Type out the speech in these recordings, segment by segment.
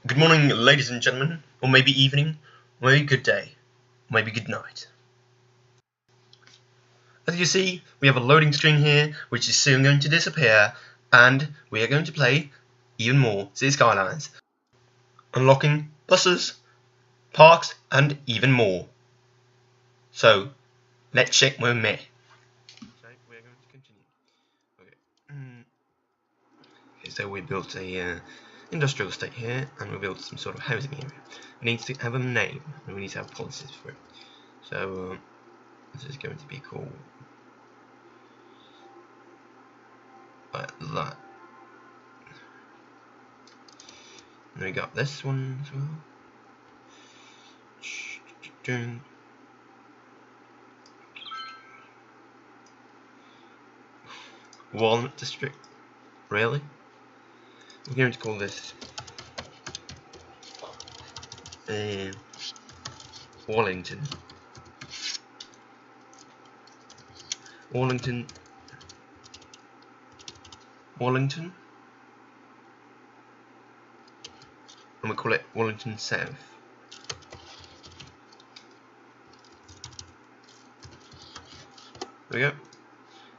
Good morning, ladies and gentlemen, or maybe evening, or maybe good day, or maybe good night. As you see, we have a loading screen here, which is soon going to disappear, and we are going to play even more City Skylines, unlocking buses, parks, and even more. So, let's check my map. So, we are going to continue. Okay, so we built a industrial estate here, and we built some sort of housing area. We need to have a name, and we need to have policies for it. So, this is going to be called like that. And we got this one as well. Walnut District. Really? We're going to call this Waddington. Waddington. And we call it Waddington South. There we go.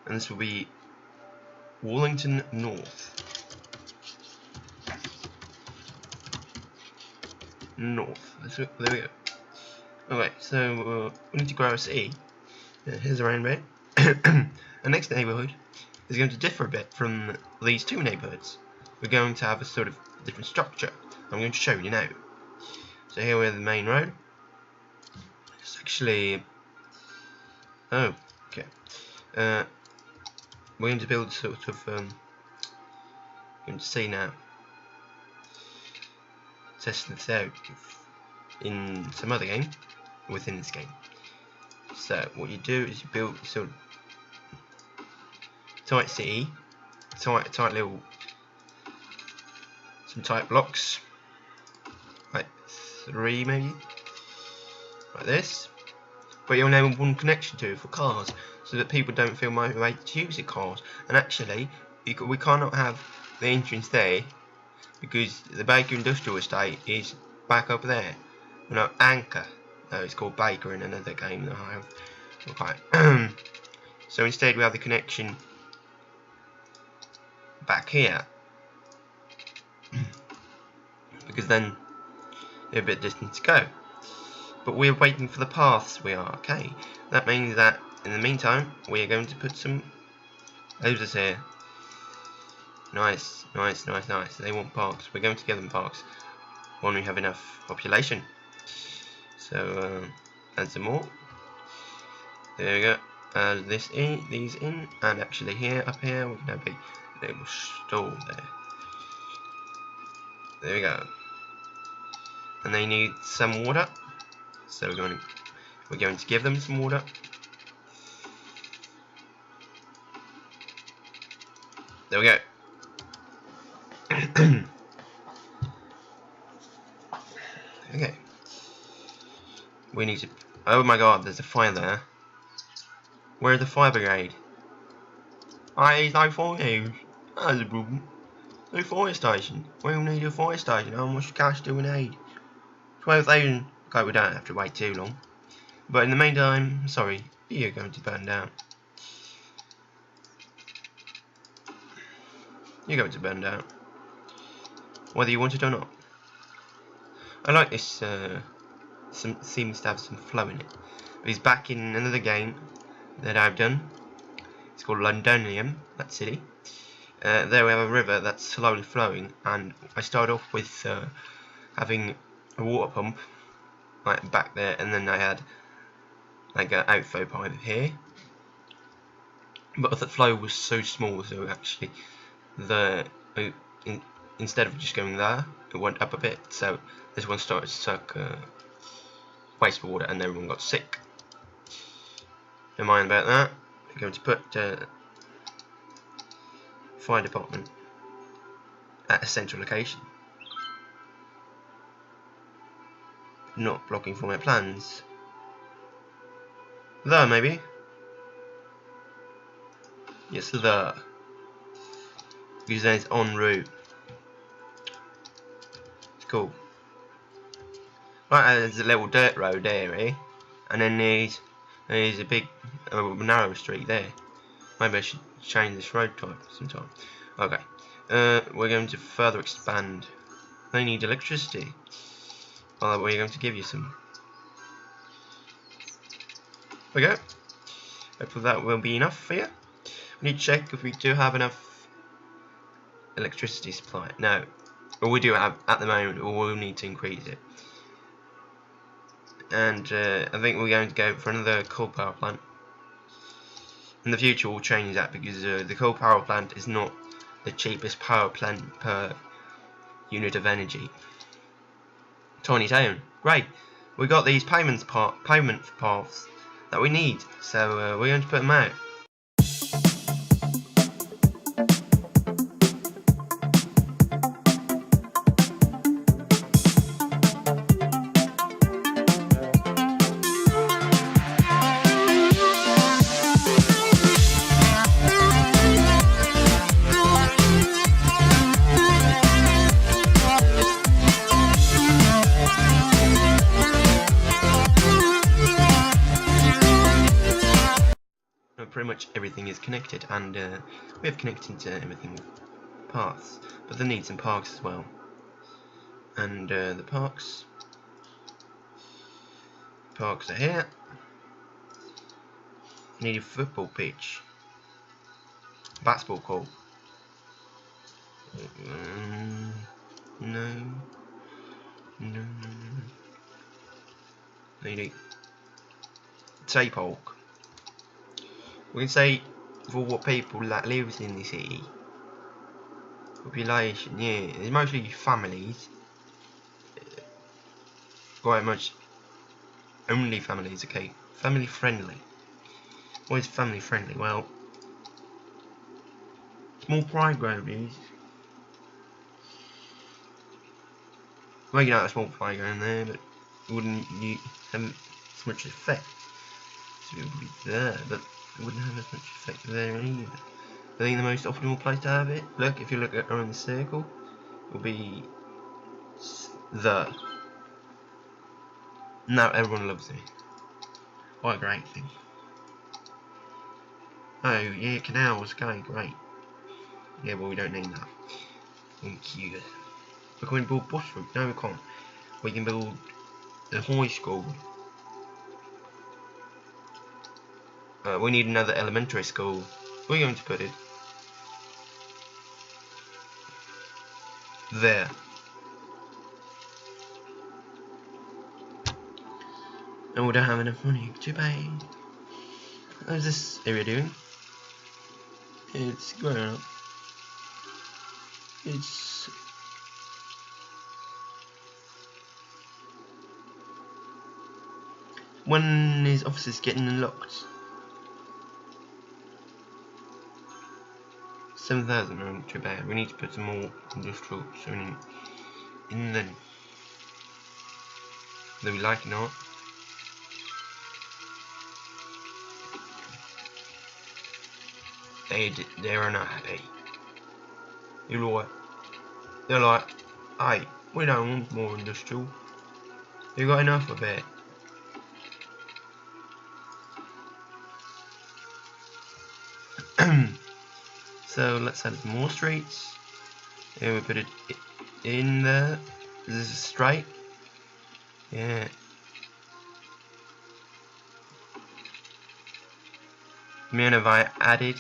And this will be Waddington North. There we go. Okay, so we need to grow a city. Here's around bit. The next neighbourhood is going to differ a bit from these two neighbourhoods. We're going to have a sort of different structure. I'm going to show you now. So here we have the main road. It's actually... oh, okay. We're going to build sort of... going to see now. Test this out in some other game within this game. So what you do is you build sort of tight city, tight little, some tight blocks, like 3 maybe, like this. But you only have one connection to for cars, so that people don't feel motivated to use the cars. And actually, we cannot have the entrance there because the Baker Industrial Estate is back up there. No, Anchor. No, it's called Baker in another game that I have. Okay. So instead we have the connection back here. Because then they're a bit distant to go. But we're waiting for the paths, we are. Okay. That means that in the meantime we are going to put some houses here. Nice. They want parks. We're going to give them parks when we have enough population. So add some more. There we go. Add these in, and actually here, up here, we can have a little stall there. There we go. And they need some water, so we're going to give them some water. There we go. Okay. We need to... oh my god, there's a fire there. Where's the fire brigade? There's no fire. That's a problem. No fire station. We'll need a fire station. How much cash do we need? 12,000. Okay, we don't have to wait too long. But in the meantime, sorry, you're going to burn down. You're going to burn down. Whether you want it or not. I like this, seems to have some flow in it. He's back in another game that I've done. It's called Londonium, that city. There we have a river that's slowly flowing, and I started off with having a water pump like back there, and then I had like an outflow pipe here. But the flow was so small, so actually instead of just going there, it went up a bit. So this one started to suck wastewater, and everyone got sick. Don't mind about that. We're going to put fire department at a central location, not blocking for my plans. There, maybe. Yes, there. Because then it's en route. Cool. Right, there's a little dirt road there, eh? And then there's a big narrow street there. Maybe I should change this road type sometime. Okay. We're going to further expand. They need electricity. Well, we're going to give you some. There we go. Hopefully that will be enough for you. We need to check if we do have enough electricity supply. No. Well, we do have at the moment, or we'll need to increase it. And I think we're going to go for another coal power plant. In the future we'll change that because the coal power plant is not the cheapest power plant per unit of energy. Tiny town, great. We got these payment paths that we need, so we're going to put them out. Pretty much everything is connected, and we have connected to everything with paths, but they need some parks as well. And the parks are here. Need a football pitch, basketball court. No. Need a skate park. We can say for what people that lives in the city. Population, yeah, it's mostly families. Quite much only families, okay. Family friendly. What is family friendly? Well, small playground is. Well, you know, a small playground there, but it wouldn't have as much effect. So it would be there, but it wouldn't have as much effect there either. I think the most optimal place to have it, look, if you look at around the circle, will be there. Now everyone loves me. What a great thing. Oh yeah, canals, okay, great. Yeah, well we don't need that. Thank you. We're going to build bus route. No, we can't. We can build a high school. We need another elementary school. We're going to put it there. And we don't have enough money to pay. How's this area doing? It's growing up. It's when is offices getting unlocked? 7,000 aren't too bad. We need to put some more industrial zoning in then. Whether we like it or not. They are not happy. They're like, hey, we don't want more industrial. You got enough of it. So let's add more streets. And we put it in there. This is straight. Yeah. The amount of I added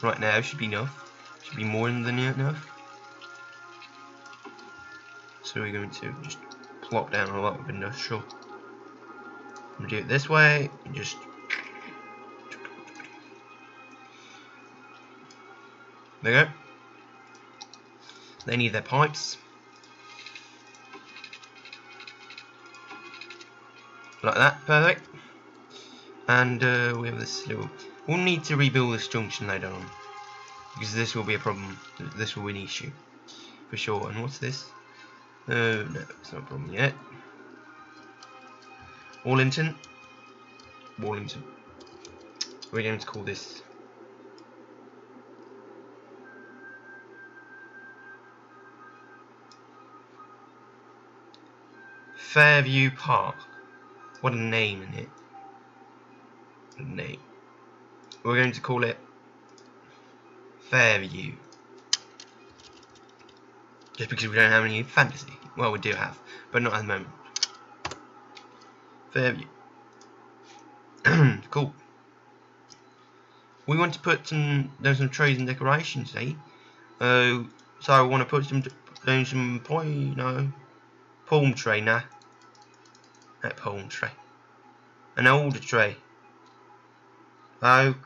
right now should be enough. Should be more than enough. So we're going to just plop down a lot of industrial. I'm gonna do it this way. And just there you go. They need their pipes. Like that, perfect. And we have this little. We'll need to rebuild this junction later on. Because this will be a problem. This will be an issue. For sure. And what's this? No, it's not a problem yet. Waddington. We're going to call this. Fairview Park. What a name in it. What a name. We're going to call it Fairview. Just because we don't have any fantasy. Well, we do have, but not at the moment. Fairview. Cool. We want to put some trees and decorations, eh? So I want to put some palm tree, nah. That palm tree. An older tree. Oak.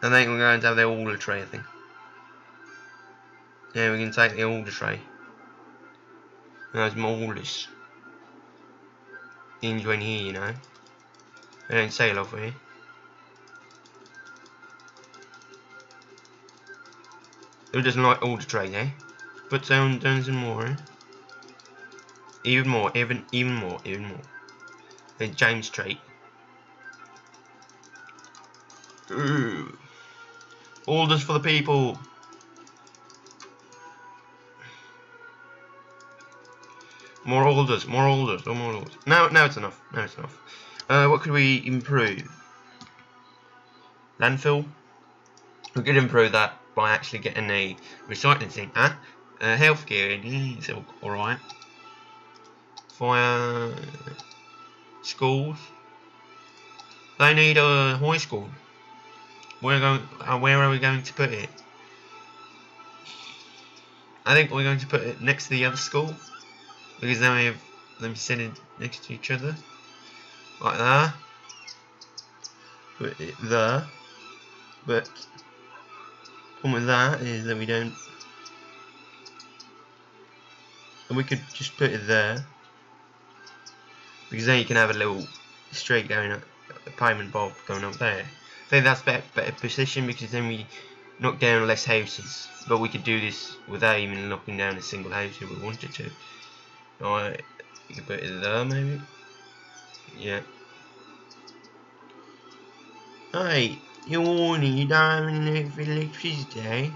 I think we're going to have the alder tree, I think. Yeah, we can take the alder tree. There's more alders. Enjoying here, you know. They don't sail off here. Who doesn't like alder trees, eh? Put down some more, eh? Even more. Then James Street. Ooh. Alders for the people. More alders. No, it's enough. What could we improve? Landfill. We could improve that by actually getting a recycling thing. Healthcare. It's alright. Fire. Schools. They need a high school. Where are we going to put it? I think we're going to put it next to the other school, because then we have them sitting next to each other, like that. Put it there. But the problem with that is that we don't. And we could just put it there, because then you can have a little street going up, a payment bulb going up there. I think that's better position, because then we knock down less houses. But we could do this without even knocking down a single house if we wanted to. Alright, you can put it there maybe. Yeah. Hey, you're warning, you don't have any electricity, eh?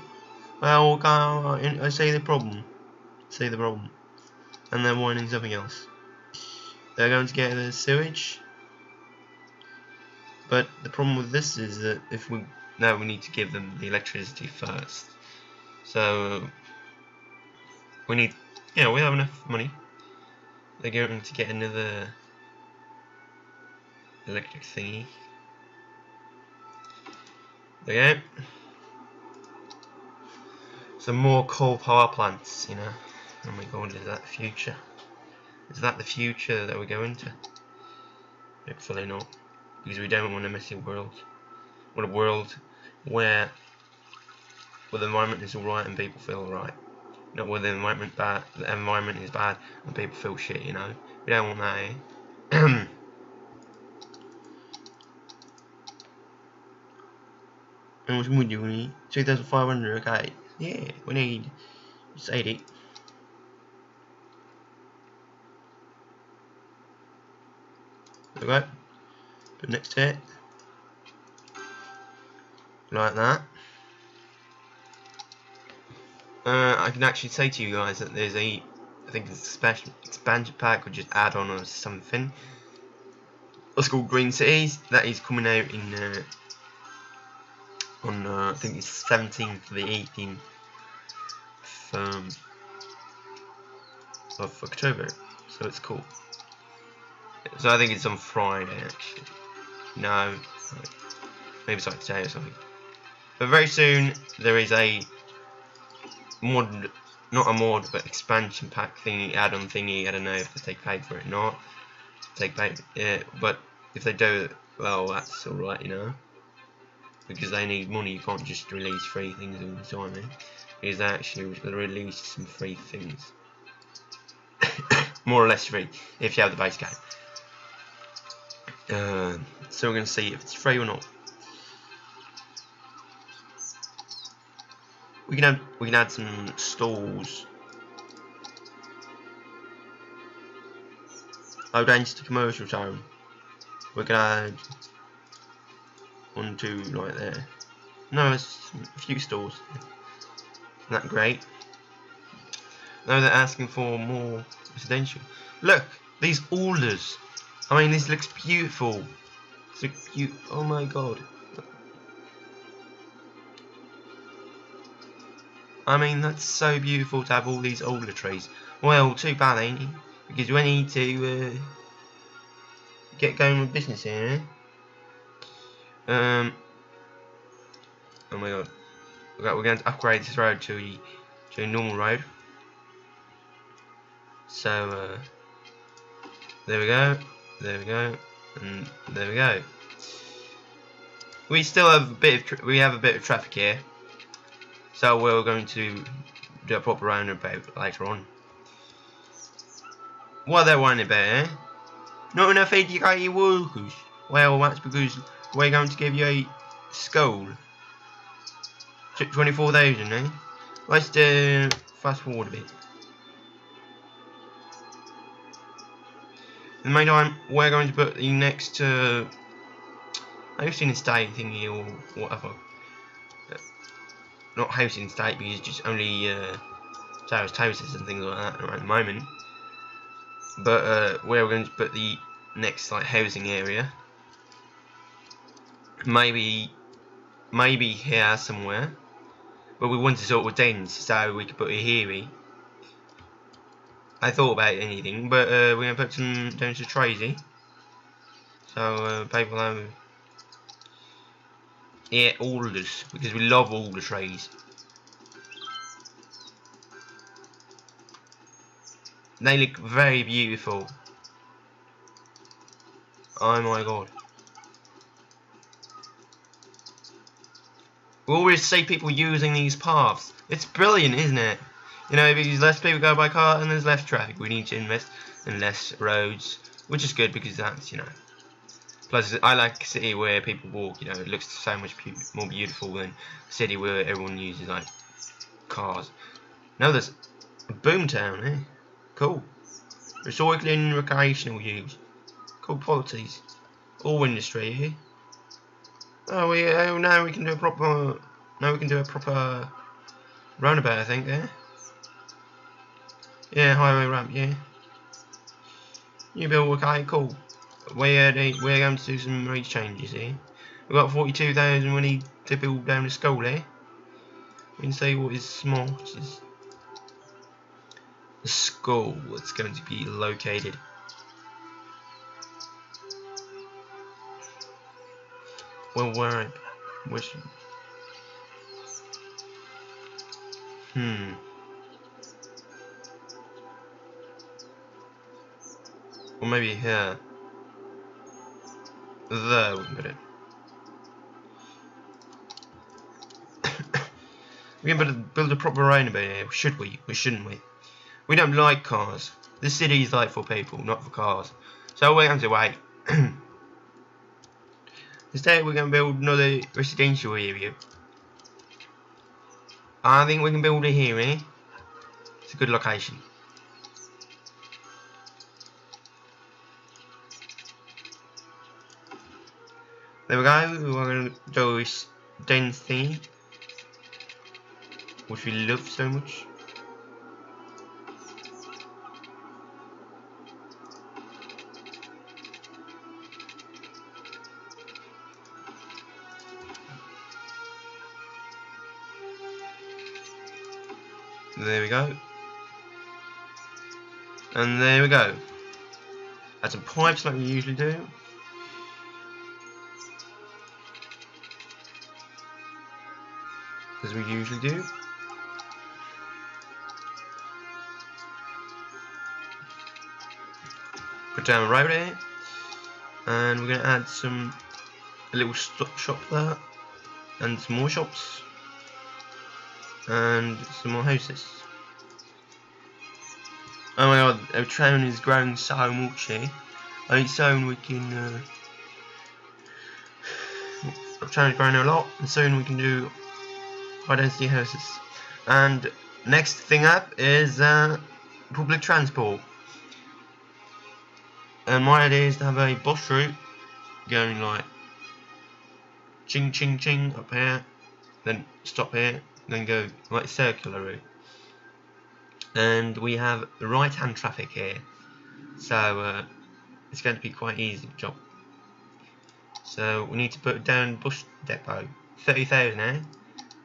Well, I say the problem. And they're warning something else. They're going to get the sewage. But the problem with this is that we need to give them the electricity first. So we need, we have enough money. They're going to get another electric thingy. There you go. Some more coal power plants, you know. Oh my god, is that the future? Is that the future that we're going to? Hopefully not. Because we don't want a messy world. We want a world where the environment is alright and people feel alright. Not where the environment is bad and people feel shit, you know. We don't want that, eh? How much wood do we need? 2,500, okay. Yeah, we need 80. Okay. Put next to it. Like that. I can actually say to you guys that there's I think it's a special expansion pack or just add-on or something. It's called Green Cities. That is coming out in on I think it's 17th to the 18th of October. So it's cool. So I think it's on Friday actually. No, maybe it's like today or something. But very soon there is a mod, not a mod, but expansion pack thingy, add-on thingy. I don't know if they take paid for it or not. Take paid, but if they do, well, that's alright, you know. Because they need money. You can't just release free things all the time. Because they actually release some free things, more or less free, if you have the base game. So we're going to see if it's free or not. We can add some stalls. Low density commercial zone. We're gonna add 1, 2 right there. No, it's a few stores. Isn't that great? Now they're asking for more residential. Look, these alders. I mean, this looks beautiful. So cute. Oh my god. I mean, that's so beautiful to have all these alder trees. Well, too bad, ain't it? Because we need to get going with business here. Oh my god. We're going to upgrade this road to a normal road. So there we go, and there we go. We still have a bit of traffic here, so we're going to do a proper roundabout later on. What they're whining about, eh? Not enough educated workers. Well, that's because we're going to give you a school. 24,000, eh? Let's fast forward a bit. In the meantime, we're going to put the next housing estate thingy or whatever. Not housing estate because it's just only houses and things like that at the moment. But we're going to put the next like housing area. Maybe here somewhere. But we want to sort of dense, so we could put it here. I thought about anything, but we're going to put some down to Tracy. So people have, yeah, alders, because we love alder trees. They look very beautiful. Oh my god. We always see people using these paths. It's brilliant, isn't it? You know, because less people go by car and there's less traffic. We need to invest in less roads, which is good because that's, you know. Plus, I like a city where people walk. You know, it looks so much more beautiful than a city where everyone uses like cars. Now there's Boomtown, eh? Cool. Recycling, recreational use. Cool policies. All industry here. Oh, now we can do a proper. Now we can do a proper roundabout, I think. Yeah. Yeah, highway ramp. Yeah. New build. Okay, cool. We're going to do some race changes here. We've got 42,000. We need to build down the school here. We can see what is small, which is the school that's going to be located. Well, which? Or maybe here. There we can put it. We can build a proper roundabout here, should we? Or shouldn't we? We don't like cars. This city is like for people, not for cars. So we're going to wait. Instead, we're going to build another residential area. I think we can build it here, eh? It's a good location. There we go. We're going to do this dense thing, which we love so much. There we go. And there we go. Add some pipes like we usually do. As we usually do. Put down a road here. And we're going to add a little shop there. And some more shops. And some more houses. Oh my god, our town is growing so much here. I think soon we can our town is growing a lot, and soon we can do high density houses. And next thing up is public transport. And my idea is to have a bus route going like ching ching ching up here, then stop here, then go like circular route. And we have right hand traffic here, so it's going to be quite easy job. So we need to put down bus depot 30,000 eh?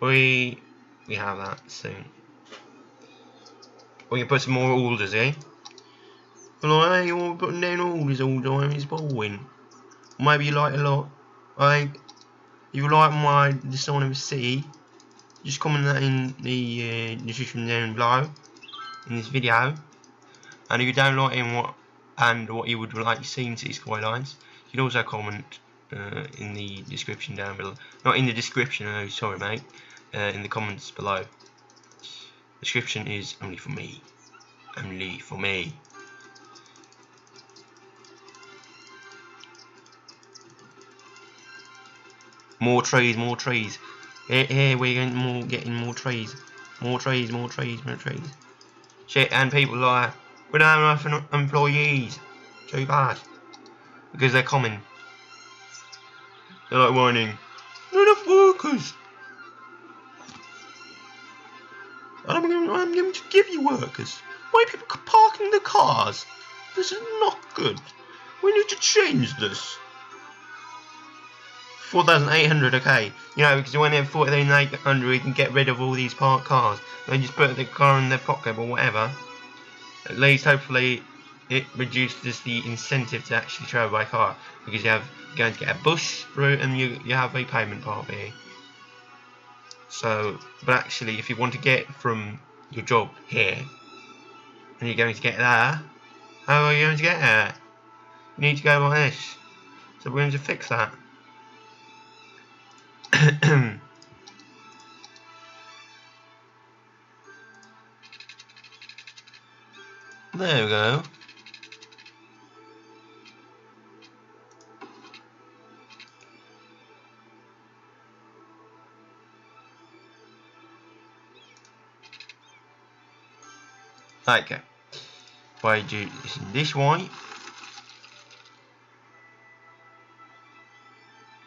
We have that soon. We can put some more orders, eh? Like, hey, you're putting down orders all the time, it's boring. Maybe you like a lot. If you like my design of a city, just comment that in the description down below in this video. And if you don't like what you would like to see in City Skylines, you can also comment in the description down below. Not in the description, oh sorry mate. In the comments below. Description is only for me. Only for me. More trees, more trees. Here we're getting more trees. More trees, more trees, more trees. Shit, and people like, we don't have enough employees. Too bad. Because they're coming. They're like whining, not enough workers. I'm going to give you workers. Why are people parking their cars? This is not good. We need to change this. 4,800, okay. You know, because when they have 4,800, we can get rid of all these parked cars. They just put the car in their pocket or whatever. At least, hopefully, it reduces the incentive to actually travel by car. Because you're going to get a bus route and you have a payment part here. So, but actually, if you want to get from your job here, and you're going to get there, how are you going to get there? You need to go like this. So we're going to fix that. There we go. Okay. If I do this in this way,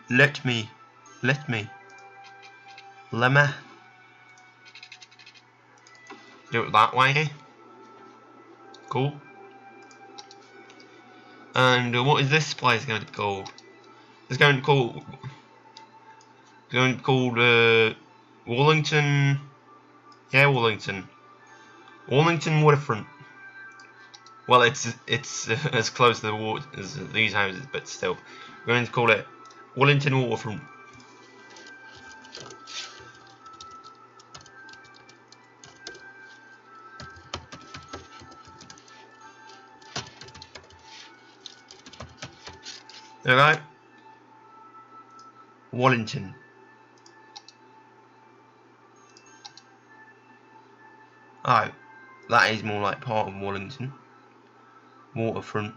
let me do it that way. Cool. And what is this place going to be called? It's going to call. Waddington. Yeah, Waddington. Waddington waterfront. Well, it's as close to the water as these houses, but still, we're going to call it Waddington waterfront. There we go. Waddington. Oh, that is more like part of Waddington. Waterfront.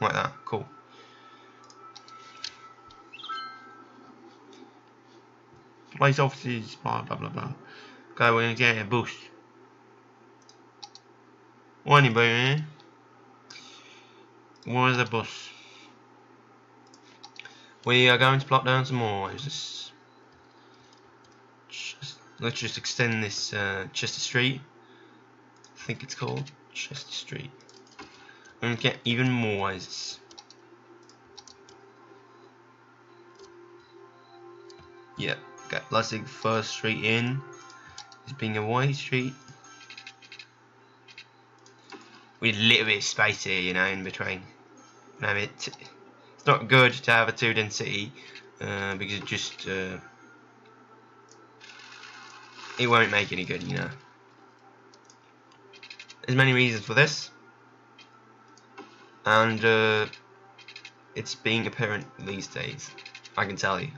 Like that, cool. Place offices, blah blah blah blah. Okay, we're gonna get a bus. Why anybody here? Where's the bus? We are going to plot down some more houses. Let's just extend this Chester Street. I think it's called Chester Street. We're going to get even more houses. Yeah, okay, let's take the first street in. This being a wide street. With a little bit of space here, you know, in between. It's not good to have a too dense city because it just it won't make any good, you know. There's many reasons for this, and it's being apparent these days. I can tell you.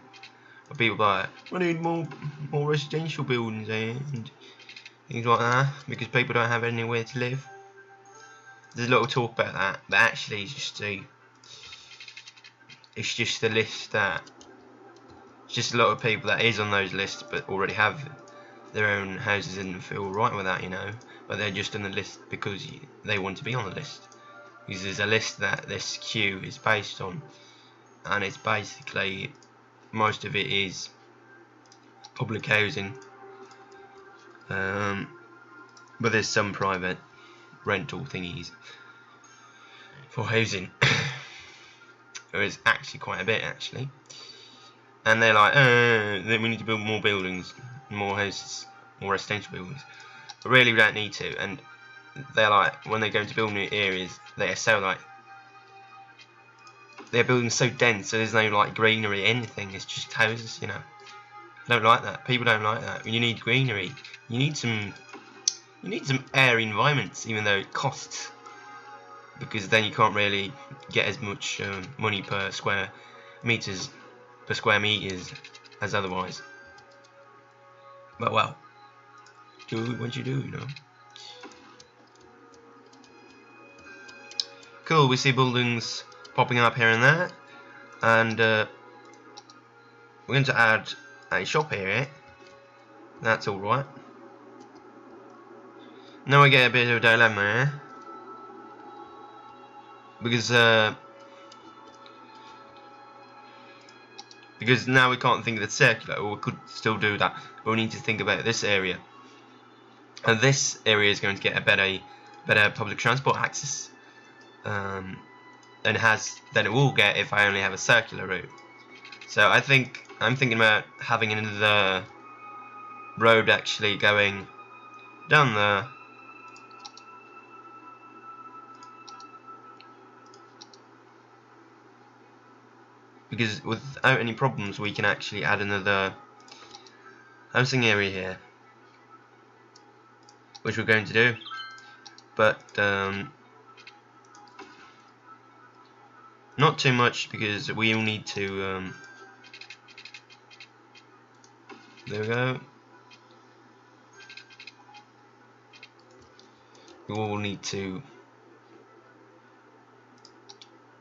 But people are like, we need more residential buildings and things like that because people don't have anywhere to live. There's a lot of talk about that, but actually it's just a list that it's just a lot of people that is on those lists but already have their own houses and feel right with that, you know, but they're just on the list because they want to be on the list, because there's a list that this queue is based on, and it's basically, most of it is public housing, but there's some private rental thingies for housing. There is actually quite a bit actually, and they're like, we need to build more buildings, more houses, more residential buildings, but really we don't need to. And they're like, when they're going to build new areas, they're so like, they're building so dense, so there's no like greenery, anything. It's just houses, you know. I don't like that. People don't like that. You need greenery. You need some airy environments, even though it costs, because then you can't really get as much money per square meters as otherwise. But well, do what you do, you know. Cool. We see buildings popping up here and there, and we're going to add a shop here. That's all right. Now we get a bit of a dilemma here, because now we can't think of the circular, or we could still do that, but we need to think about this area, and this area is going to get a better public transport access than it will get if I only have a circular route. So I'm thinking about having another road actually going down there, because without any problems we can actually add another housing area here, which we're going to do, but not too much, because we all need to there we go. We all need to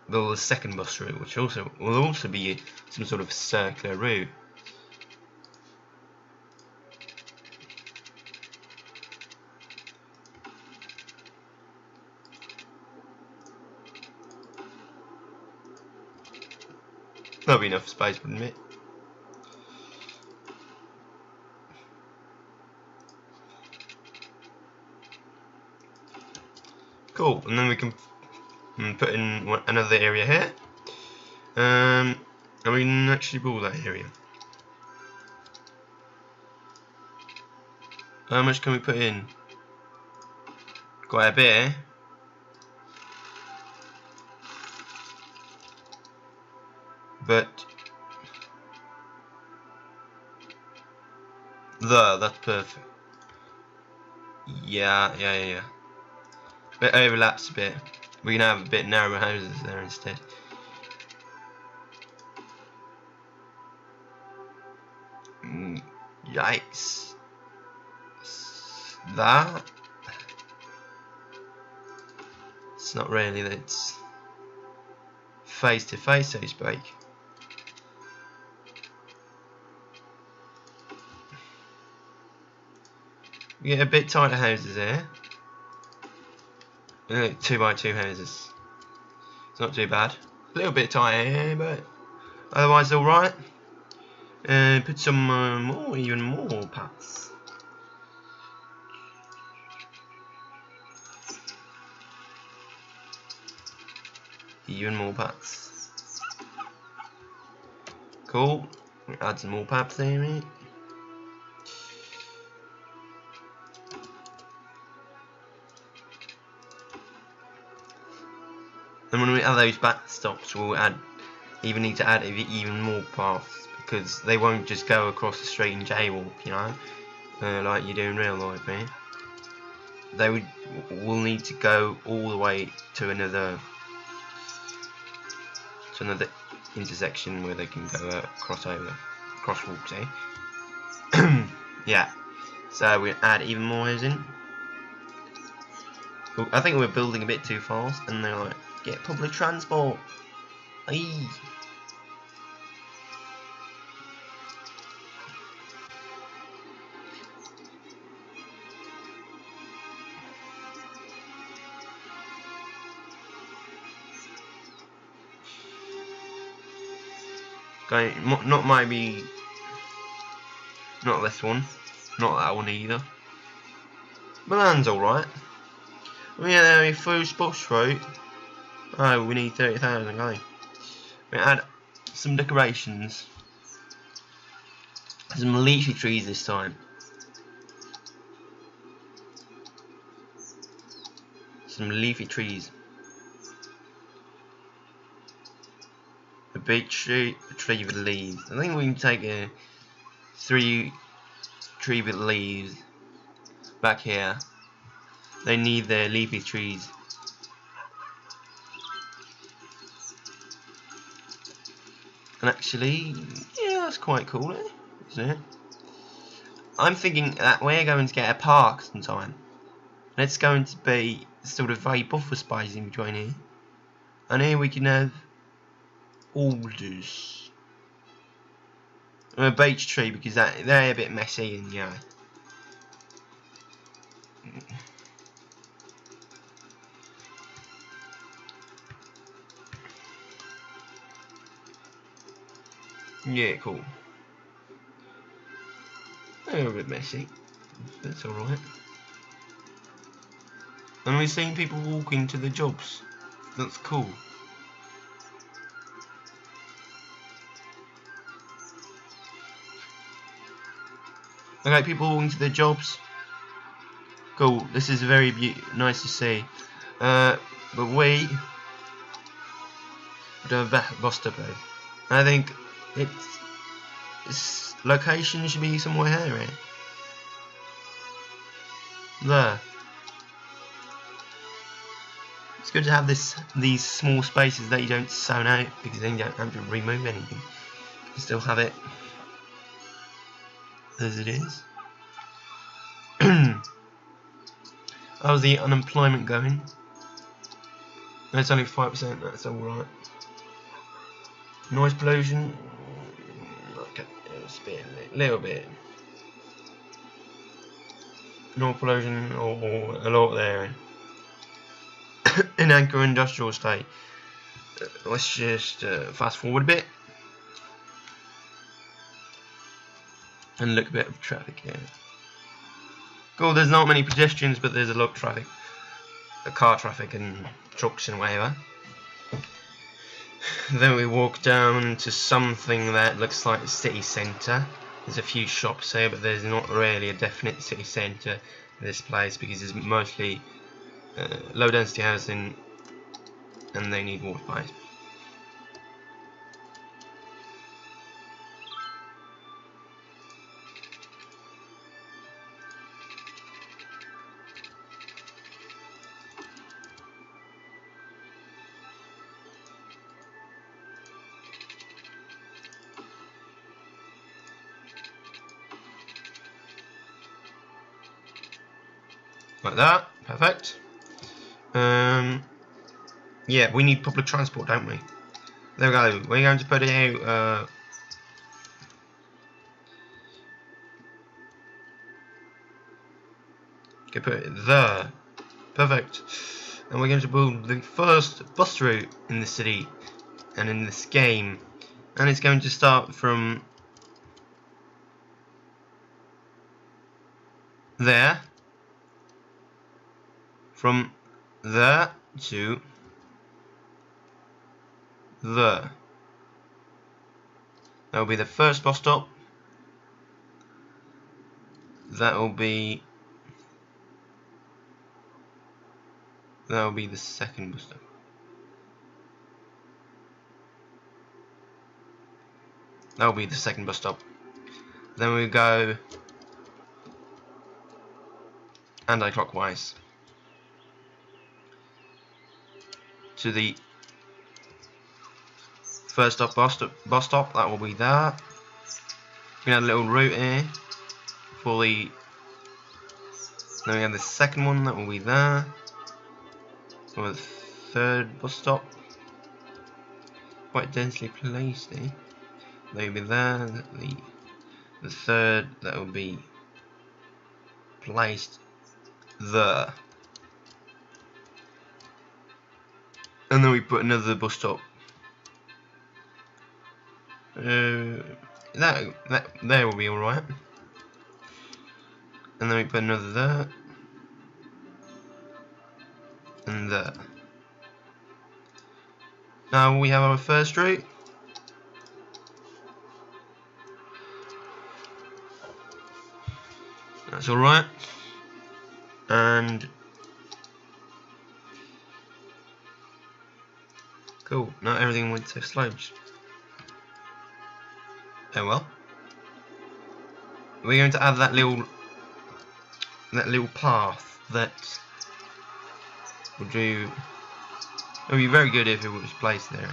build a second bus route, which will also be some sort of circular route. That'll be enough space, wouldn't it? Cool, and then we can put in another area here, and we can actually build that area. How much can we put in? Quite a bit. But that's perfect. Yeah. It overlaps a bit. We can have a bit narrower houses there instead. Yikes. That? It's not really, that's face to face, so to speak. We get a bit tighter houses here. 2x2 houses. It's not too bad. A little bit tighter here, but otherwise alright. Put some even more paths. Even more paths. Cool. Add some more paths there, mate. And when we add those backstops, we'll need to add even more paths, because they won't just go across the street and jaywalk, you know, like you do in real life, man. They will need to go all the way to another intersection where they can go crosswalks, eh? Yeah. So we add even more housing. I think we're building a bit too fast, and they're like, get public transport. Aye. Okay, not maybe, not this one, not that one either. Milan's alright. Yeah, we threw spots through. Oh, we need 30,000, okay. We add some decorations. Some leafy trees this time. Some leafy trees. A beech tree, a tree with leaves. I think we can take a 3 tree with leaves back here. They need their leafy trees. And actually, yeah, that's quite cool, isn't it? I'm thinking that we're going to get a park sometime. And it's going to be sort of very buffer space in between here. And here we can have alders. And a beech tree because they're a bit messy and yeah. Yeah, cool. They're a bit messy. That's alright. And we've seen people walking to the jobs. That's cool. Okay, people walking to their jobs. Cool. This is very nice to see. But we don't have a bus stop though. I think its location should be somewhere here. There. It's good to have these small spaces that you don't zone out because then you don't have to remove anything. You still have it as it is. How's the unemployment going? It's only 5%, that's alright. Noise pollution, okay, it's a little bit. Noise pollution or a lot there. In Anchor Industrial Estate. Let's just fast forward a bit. And look a bit of traffic here. Cool, there's not many pedestrians, but there's a lot of traffic. Car traffic and trucks and whatever. Then we walk down to something that looks like a city centre. There's a few shops here, but there's not really a definite city centre in this place because it's mostly low density housing and they need water pipes. Like that, perfect. Yeah, we need public transport, don't we? There we go. We're going to put it out. Okay, put it there. Perfect. And we're going to build the first bus route in the city and in this game, and it's going to start from there. From there to there. That will be the first bus stop. That will be the second bus stop. That will be the second bus stop. Then we go anti-clockwise to the first stop bus stop. That will be there. We have a little route here for the. Then we have the second one. That will be there. Or the third bus stop. Quite densely placed here. They will be there. The third, that will be placed there. And then we put another bus stop That there will be alright. And then we put another there. And there. Now we have our first street. That's alright. And cool, not everything went so slow. Oh well. We're going to add that little path that would do. It would be very good if it was placed there.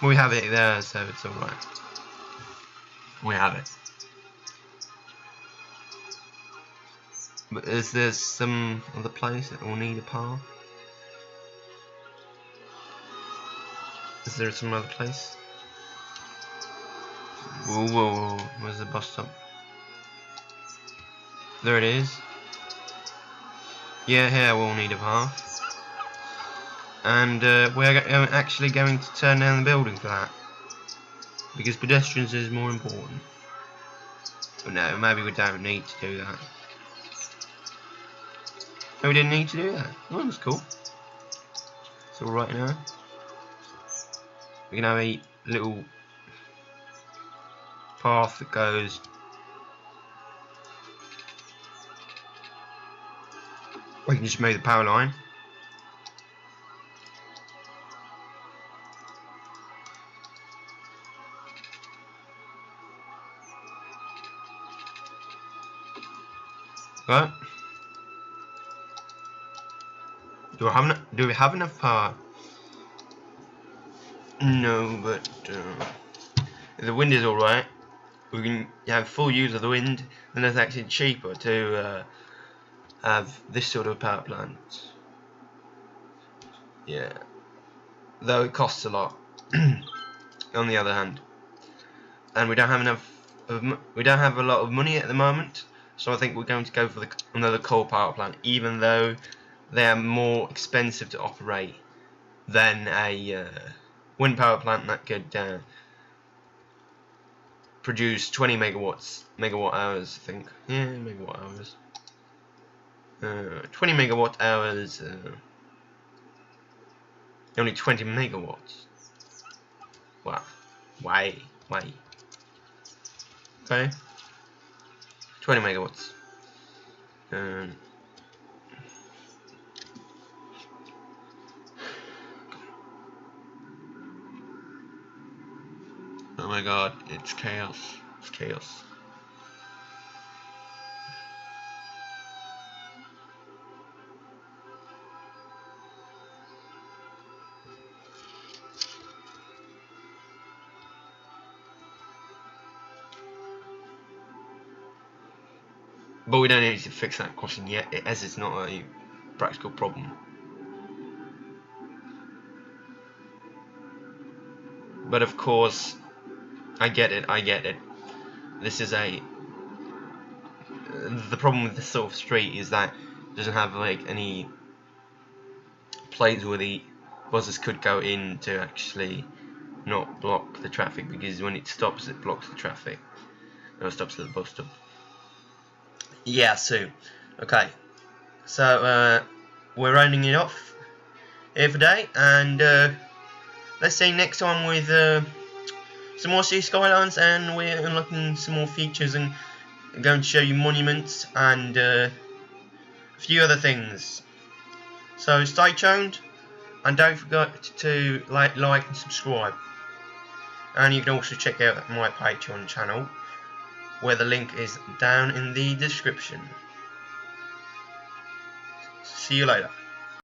But we have it there, so it's alright. We have it. But is there some other place that will need a path? Is there some other place? Whoa, whoa, whoa. Where's the bus stop? There it is. Yeah, here we'll need a path. And we're actually going to turn down the building for that. Because pedestrians is more important. But no, maybe we don't need to do that. No, we didn't need to do that. Oh, that's cool. It's alright now. We can have a little path that goes. We can just make the power line. Right. Do we have enough power? No, but the wind is alright. We can have full use of the wind, and it's actually cheaper to have this sort of power plant. Yeah, though it costs a lot. On the other hand, and we don't have a lot of money at the moment, so I think we're going to go for another coal power plant, even though they are more expensive to operate than a wind power plant that could produce 20 megawatt hours, I think. Yeah, megawatt hours. 20 megawatt hours. Only 20 megawatts. Wow. Why? Okay. 20 megawatts. Oh my god, it's chaos. It's chaos. But we don't need to fix that question yet, as it's not a practical problem. But of course, I get it. This is the problem with this sort of street is that it doesn't have like any places where the buses could go in to actually not block the traffic, because when it stops, it blocks the traffic. No, it stops at the bus stop. Yeah, so okay, so we're rounding it off here for today, and let's see next time with some more Sea Skylines, and we're unlocking some more features and going to show you monuments and a few other things. So stay tuned, and don't forget to like and subscribe. And you can also check out my Patreon channel, where the link is down in the description. See you later.